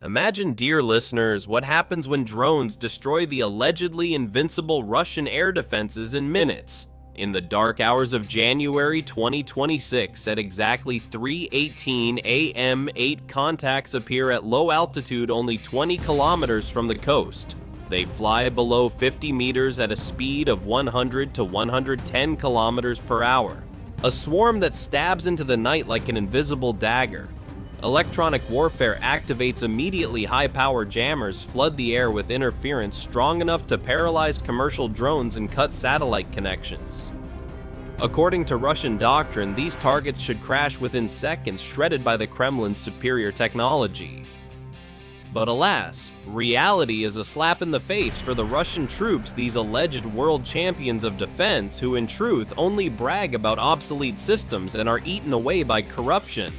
Imagine, dear listeners, what happens when drones destroy the allegedly invincible Russian air defenses in minutes. In the dark hours of January 2026, at exactly 3:18 a.m., 8 contacts appear at low altitude only 20 kilometers from the coast. They fly below 50 meters at a speed of 100 to 110 kilometers per hour. A swarm that stabs into the night like an invisible dagger. Electronic warfare activates immediately. High-power jammers flood the air with interference strong enough to paralyze commercial drones and cut satellite connections. According to Russian doctrine, these targets should crash within seconds, shredded by the Kremlin's superior technology. But alas, reality is a slap in the face for the Russian troops, these alleged world champions of defense who in truth only brag about obsolete systems and are eaten away by corruption.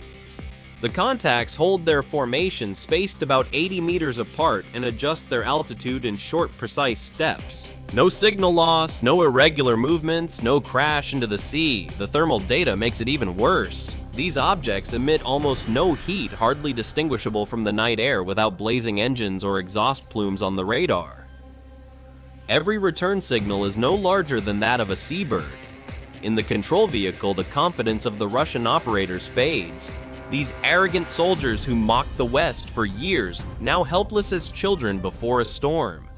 The contacts hold their formation spaced about 80 meters apart and adjust their altitude in short, precise steps. No signal loss, no irregular movements, no crash into the sea. The thermal data makes it even worse. These objects emit almost no heat, hardly distinguishable from the night air without blazing engines or exhaust plumes on the radar. Every return signal is no larger than that of a seabird. In the control vehicle, the confidence of the Russian operators fades. These arrogant soldiers who mocked the West for years, now helpless as children before a storm.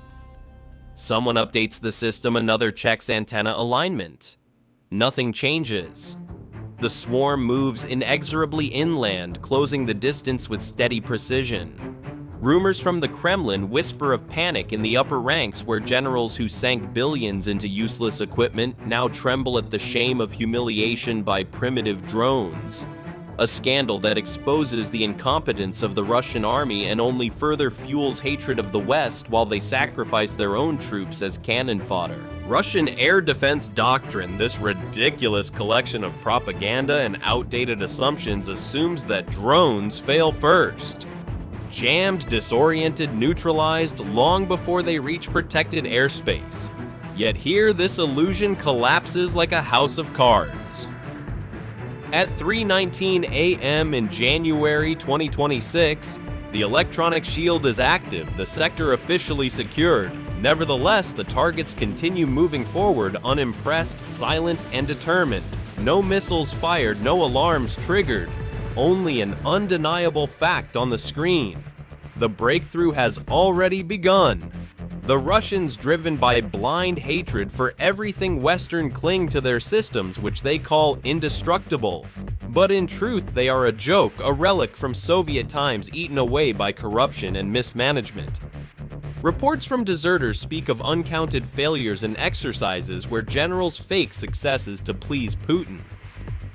Someone updates the system, another checks antenna alignment. Nothing changes. The swarm moves inexorably inland, closing the distance with steady precision. Rumors from the Kremlin whisper of panic in the upper ranks, where generals who sank billions into useless equipment now tremble at the shame of humiliation by primitive drones. A scandal that exposes the incompetence of the Russian army and only further fuels hatred of the West while they sacrifice their own troops as cannon fodder. Russian air defense doctrine, this ridiculous collection of propaganda and outdated assumptions, assumes that drones fail first. Jammed, disoriented, neutralized long before they reach protected airspace. Yet here, this illusion collapses like a house of cards. At 3:19 a.m. in January 2026, the electronic shield is active, the sector officially secured. Nevertheless, the targets continue moving forward, unimpressed, silent, and determined. No missiles fired, no alarms triggered, only an undeniable fact on the screen. The breakthrough has already begun. The Russians, driven by blind hatred for everything Western, cling to their systems, which they call indestructible. But in truth, they are a joke, a relic from Soviet times eaten away by corruption and mismanagement. Reports from deserters speak of uncounted failures and exercises where generals fake successes to please Putin.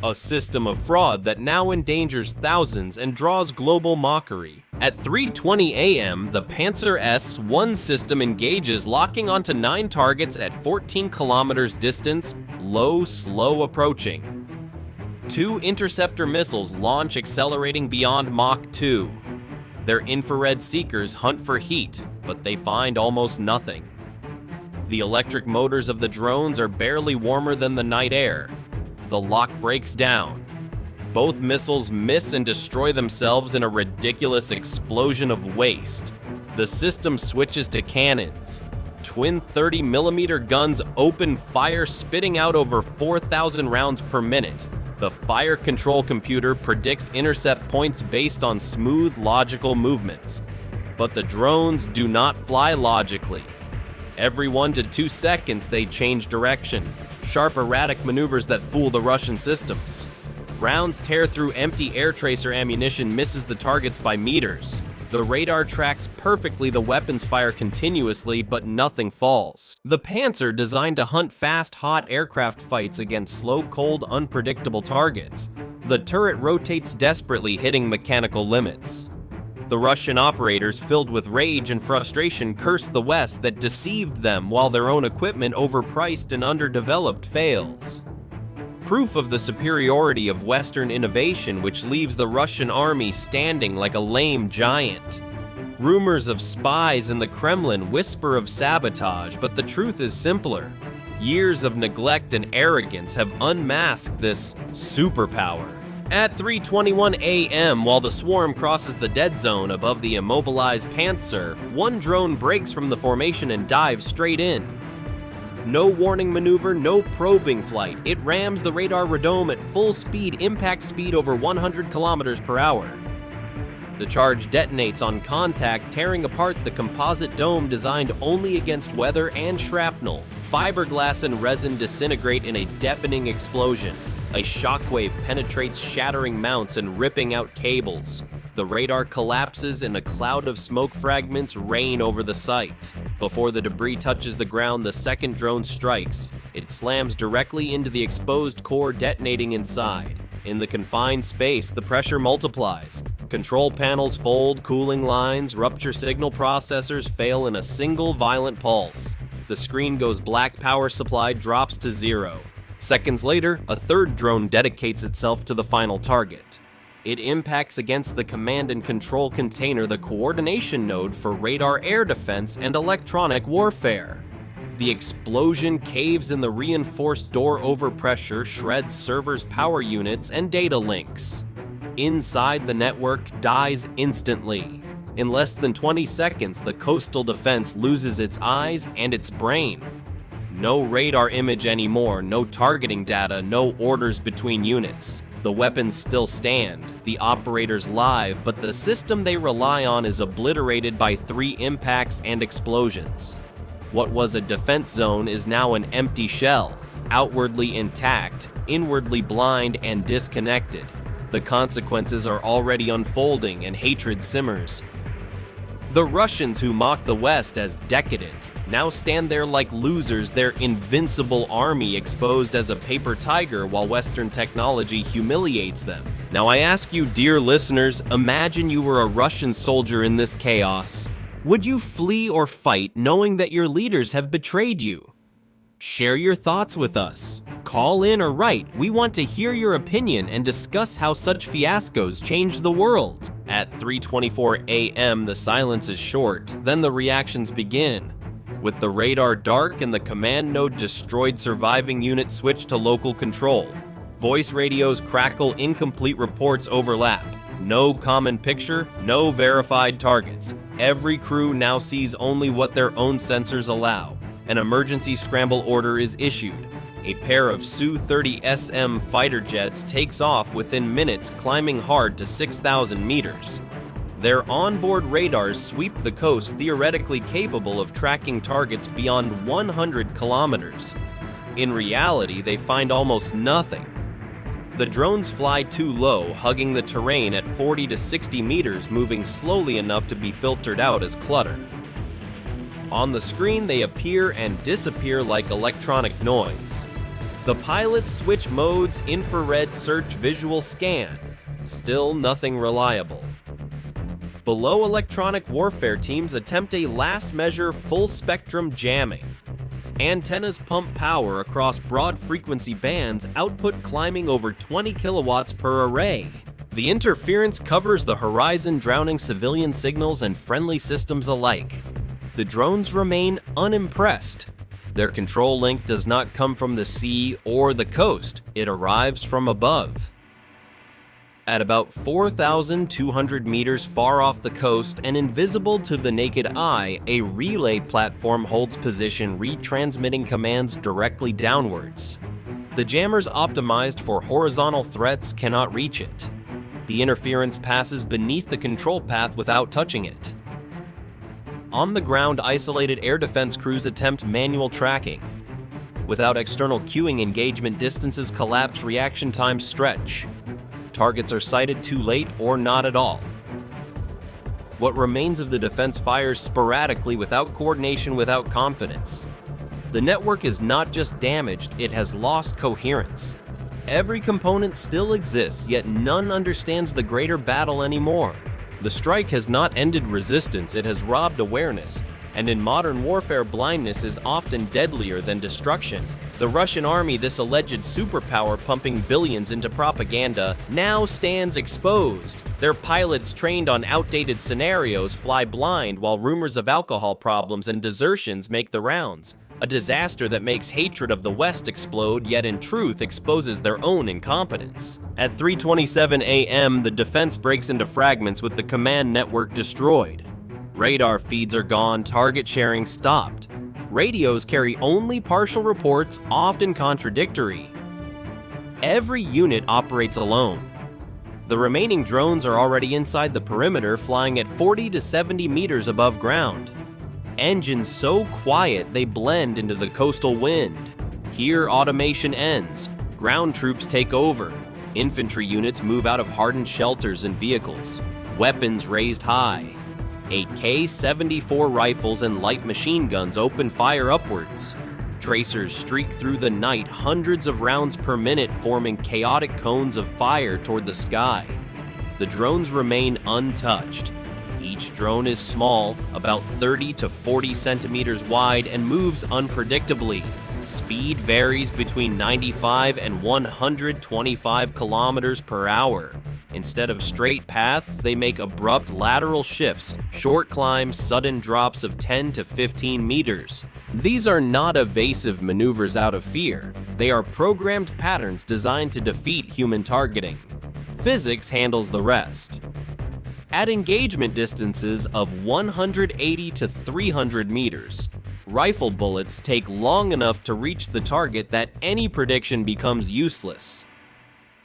A system of fraud that now endangers thousands and draws global mockery. At 3:20 a.m., the Pantsir S-1 system engages, locking onto 9 targets at 14 kilometers distance, low, slow approaching. 2 interceptor missiles launch, accelerating beyond Mach 2. Their infrared seekers hunt for heat, but they find almost nothing. The electric motors of the drones are barely warmer than the night air. The lock breaks down. Both missiles miss and destroy themselves in a ridiculous explosion of waste. The system switches to cannons. Twin 30mm guns open fire, spitting out over 4,000 rounds per minute. The fire control computer predicts intercept points based on smooth, logical movements. But the drones do not fly logically. Every 1 to 2 seconds they change direction. Sharp, erratic maneuvers that fool the Russian systems. Rounds tear through empty air tracer ammunition, misses the targets by meters. The radar tracks perfectly, the weapons fire continuously, but nothing falls. The Pantsir, designed to hunt fast, hot aircraft, fights against slow, cold, unpredictable targets. The turret rotates desperately, hitting mechanical limits. The Russian operators, filled with rage and frustration, curse the West that deceived them, while their own equipment, overpriced and underdeveloped, fails. Proof of the superiority of Western innovation, which leaves the Russian army standing like a lame giant. Rumors of spies in the Kremlin whisper of sabotage, but the truth is simpler. Years of neglect and arrogance have unmasked this superpower. At 3:21 a.m., while the swarm crosses the dead zone above the immobilized Pantsir, one drone breaks from the formation and dives straight in. No warning maneuver, no probing flight. It rams the radar radome at full speed, impact speed over 100 kilometers per hour. The charge detonates on contact, tearing apart the composite dome designed only against weather and shrapnel. Fiberglass and resin disintegrate in a deafening explosion. A shockwave penetrates shattering mounts and ripping out cables. The radar collapses and a cloud of smoke fragments rain over the site. Before the debris touches the ground, the second drone strikes. It slams directly into the exposed core, detonating inside. In the confined space, the pressure multiplies. Control panels fold, cooling lines, rupture signal processors fail in a single violent pulse. The screen goes black, power supply drops to zero. Seconds later, a third drone dedicates itself to the final target. It impacts against the command and control container, the coordination node for radar air defense and electronic warfare. The explosion caves in the reinforced door overpressure, shreds servers, power units, and data links. Inside, the network dies instantly. In less than 20 seconds, the coastal defense loses its eyes and its brain. No radar image anymore, no targeting data, no orders between units. The weapons still stand, the operators live, but the system they rely on is obliterated by 3 impacts and explosions. What was a defense zone is now an empty shell, outwardly intact, inwardly blind and disconnected. The consequences are already unfolding and hatred simmers. The Russians, who mock the West as decadent, now stand there like losers, their invincible army exposed as a paper tiger while Western technology humiliates them. Now I ask you, dear listeners, imagine you were a Russian soldier in this chaos. Would you flee or fight knowing that your leaders have betrayed you? Share your thoughts with us. Call in or write. We want to hear your opinion and discuss how such fiascos change the world. At 3:24 a.m., the silence is short, then the reactions begin. With the radar dark and the command node destroyed, surviving units switch to local control. Voice radios crackle, incomplete reports overlap. No common picture, no verified targets. Every crew now sees only what their own sensors allow. An emergency scramble order is issued. A pair of Su-30SM fighter jets takes off within minutes, climbing hard to 6,000 meters. Their onboard radars sweep the coast, theoretically capable of tracking targets beyond 100 kilometers. In reality, they find almost nothing. The drones fly too low, hugging the terrain at 40 to 60 meters, moving slowly enough to be filtered out as clutter. On the screen, they appear and disappear like electronic noise. The pilots switch modes, infrared search, visual scan. Still nothing reliable. Below, electronic warfare teams attempt a last measure full-spectrum jamming. Antennas pump power across broad frequency bands, output climbing over 20 kilowatts per array. The interference covers the horizon, drowning civilian signals and friendly systems alike. The drones remain unimpressed. Their control link does not come from the sea or the coast, it arrives from above. At about 4,200 meters far off the coast and invisible to the naked eye, a relay platform holds position, retransmitting commands directly downwards. The jammers optimized for horizontal threats cannot reach it. The interference passes beneath the control path without touching it. On the ground, isolated air defense crews attempt manual tracking. Without external cueing, engagement distances collapse, reaction times stretch. Targets are sighted too late or not at all. What remains of the defense fires sporadically, without coordination, without confidence. The network is not just damaged, it has lost coherence. Every component still exists, yet none understands the greater battle anymore. The strike has not ended resistance, it has robbed awareness, and in modern warfare, blindness is often deadlier than destruction. The Russian army, this alleged superpower pumping billions into propaganda, now stands exposed. Their pilots, trained on outdated scenarios, fly blind while rumors of alcohol problems and desertions make the rounds. a disaster that makes hatred of the West explode, yet in truth exposes their own incompetence. At 3:27 a.m., the defense breaks into fragments with the command network destroyed. Radar feeds are gone, target sharing stopped. Radios carry only partial reports, often contradictory. Every unit operates alone. The remaining drones are already inside the perimeter, flying at 40 to 70 meters above ground. Engines so quiet they blend into the coastal wind. Here, automation ends. Ground troops take over. Infantry units move out of hardened shelters and vehicles. Weapons raised high. AK-74 rifles and light machine guns open fire upwards. Tracers streak through the night, hundreds of rounds per minute forming chaotic cones of fire toward the sky. The drones remain untouched. Each drone is small, about 30 to 40 centimeters wide, and moves unpredictably. Speed varies between 95 and 125 kilometers per hour. Instead of straight paths, they make abrupt lateral shifts, short climbs, sudden drops of 10 to 15 meters. These are not evasive maneuvers out of fear. They are programmed patterns designed to defeat human targeting. Physics handles the rest. At engagement distances of 180 to 300 meters, rifle bullets take long enough to reach the target that any prediction becomes useless.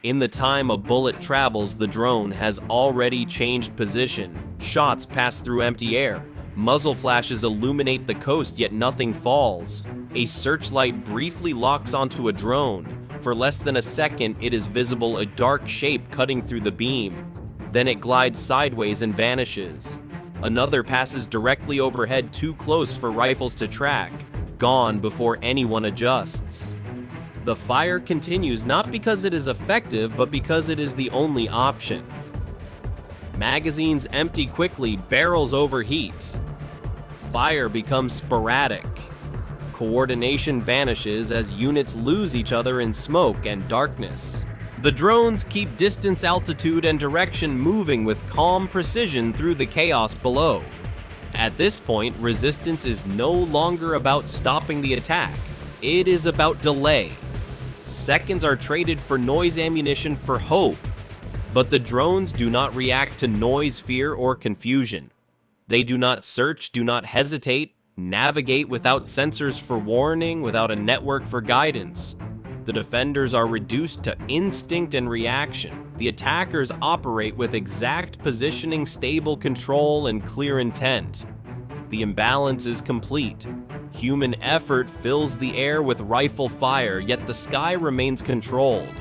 In the time a bullet travels, the drone has already changed position. Shots pass through empty air. Muzzle flashes illuminate the coast, yet nothing falls. A searchlight briefly locks onto a drone. For less than a second, it is visible, a dark shape cutting through the beam. Then it glides sideways and vanishes. Another passes directly overhead, too close for rifles to track. Gone before anyone adjusts. The fire continues not because it is effective, but because it is the only option. Magazines empty quickly, barrels overheat. Fire becomes sporadic. Coordination vanishes as units lose each other in smoke and darkness. The drones keep distance, altitude, and direction moving with calm precision through the chaos below. At this point, resistance is no longer about stopping the attack. It is about delay. Seconds are traded for noise, ammunition for hope. But the drones do not react to noise, fear, or confusion. They do not search, do not hesitate, navigate without sensors for warning, without a network for guidance. The defenders are reduced to instinct and reaction. The attackers operate with exact positioning, stable control, and clear intent. The imbalance is complete. Human effort fills the air with rifle fire, yet the sky remains controlled.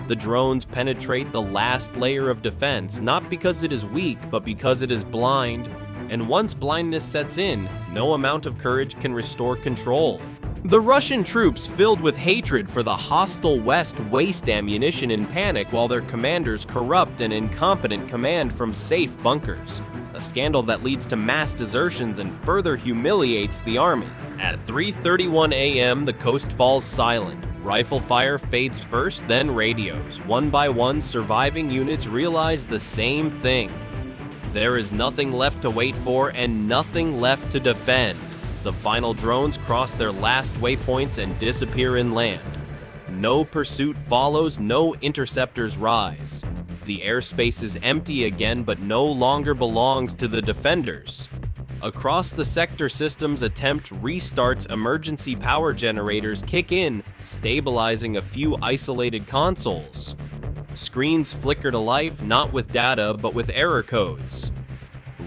The drones penetrate the last layer of defense, not because it is weak, but because it is blind. And once blindness sets in, no amount of courage can restore control. The Russian troops, filled with hatred for the hostile West, waste ammunition in panic while their commanders corrupt and incompetent command from safe bunkers. A scandal that leads to mass desertions and further humiliates the army. At 3:31 a.m., the coast falls silent. Rifle fire fades first, then radios. One by one, surviving units realize the same thing. There is nothing left to wait for and nothing left to defend. The final drones cross their last waypoints and disappear inland. No pursuit follows, no interceptors rise. The airspace is empty again, but no longer belongs to the defenders. Across the sector, systems attempt restarts, emergency power generators kick in, stabilizing a few isolated consoles. Screens flicker to life, not with data, but with error codes.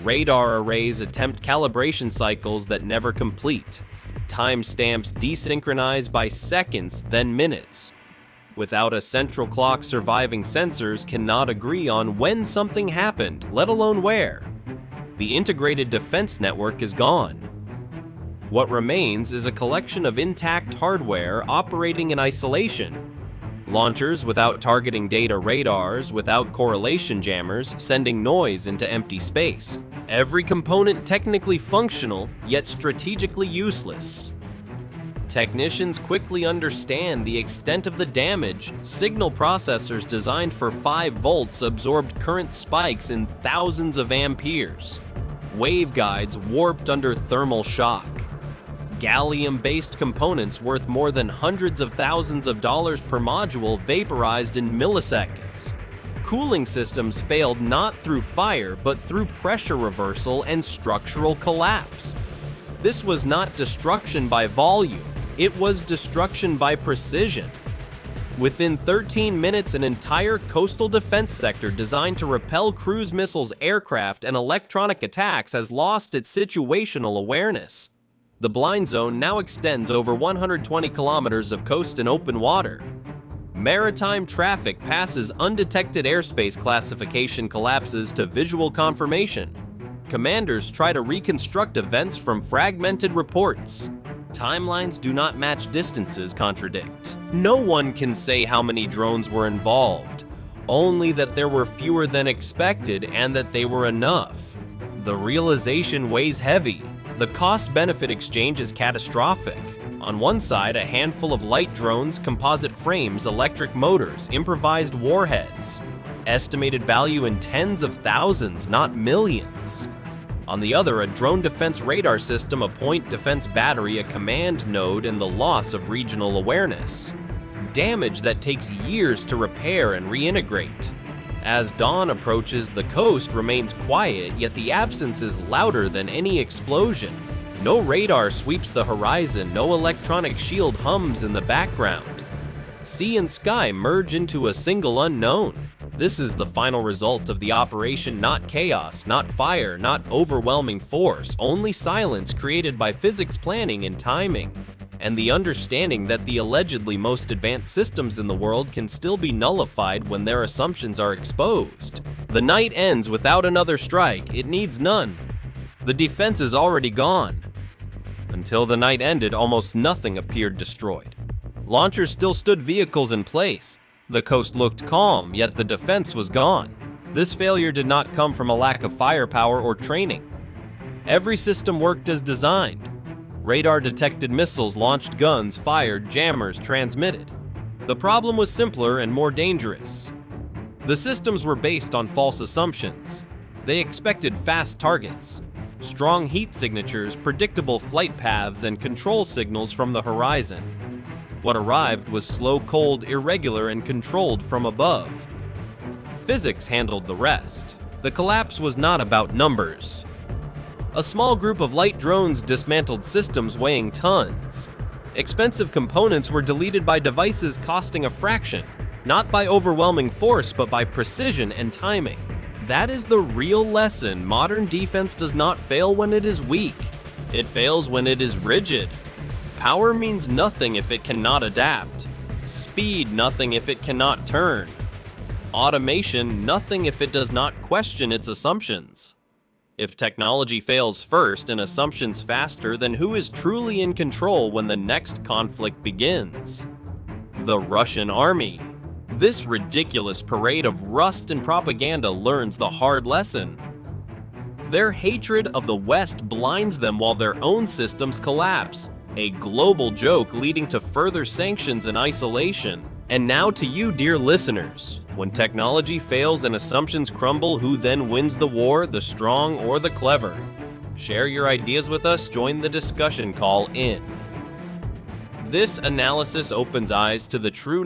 Radar arrays attempt calibration cycles that never complete. Timestamps desynchronize by seconds, then minutes. Without a central clock, surviving sensors cannot agree on when something happened, let alone where. The integrated defense network is gone. What remains is a collection of intact hardware operating in isolation. Launchers without targeting data, radars without correlation jammers, sending noise into empty space. Every component technically functional, yet strategically useless. Technicians quickly understand the extent of the damage. Signal processors designed for 5 volts absorbed current spikes in thousands of amperes. Waveguides warped under thermal shock. Gallium-based components worth more than hundreds of thousands of dollars per module vaporized in milliseconds. Cooling systems failed not through fire, but through pressure reversal and structural collapse. This was not destruction by volume, it was destruction by precision. Within 13 minutes, an entire coastal defense sector designed to repel cruise missiles, aircraft, and electronic attacks has lost its situational awareness. The blind zone now extends over 120 kilometers of coast and open water. Maritime traffic passes undetected airspace classification collapses to visual confirmation. Commanders try to reconstruct events from fragmented reports. Timelines do not match, distances contradict. No one can say how many drones were involved, only that there were fewer than expected and that they were enough. The realization weighs heavy. The cost-benefit exchange is catastrophic. On one side, a handful of light drones, composite frames, electric motors, improvised warheads. Estimated value in tens of thousands, not millions. On the other, a drone defense radar system, a point defense battery, a command node, and the loss of regional awareness. Damage that takes years to repair and reintegrate. As dawn approaches, the coast remains quiet, yet the absence is louder than any explosion. No radar sweeps the horizon, no electronic shield hums in the background. Sea and sky merge into a single unknown. This is the final result of the operation, not chaos, not fire, not overwhelming force, only silence created by physics planning and timing, and the understanding that the allegedly most advanced systems in the world can still be nullified when their assumptions are exposed. The night ends without another strike, it needs none. The defense is already gone. Until the night ended, almost nothing appeared destroyed. Launchers still stood vehicles in place. The coast looked calm, yet the defense was gone. This failure did not come from a lack of firepower or training. Every system worked as designed. Radar detected missiles, launched guns, fired, jammers, transmitted. The problem was simpler and more dangerous. The systems were based on false assumptions. They expected fast targets, strong heat signatures, predictable flight paths, and control signals from the horizon. What arrived was slow, cold, irregular, and controlled from above. Physics handled the rest. The collapse was not about numbers. A small group of light drones dismantled systems weighing tons. Expensive components were deleted by devices costing a fraction, not by overwhelming force, but by precision and timing. That is the real lesson. Modern defense does not fail when it is weak. It fails when it is rigid. Power means nothing if it cannot adapt. Speed, nothing if it cannot turn. Automation, nothing if it does not question its assumptions. If technology fails first and assumptions faster, then who is truly in control when the next conflict begins? The Russian army. This ridiculous parade of rust and propaganda learns the hard lesson. Their hatred of the West blinds them while their own systems collapse. A global joke leading to further sanctions and isolation. And now to you, dear listeners. When technology fails and assumptions crumble, who then wins the war, the strong or the clever? Share your ideas with us, join the discussion, call in. This analysis opens eyes to the true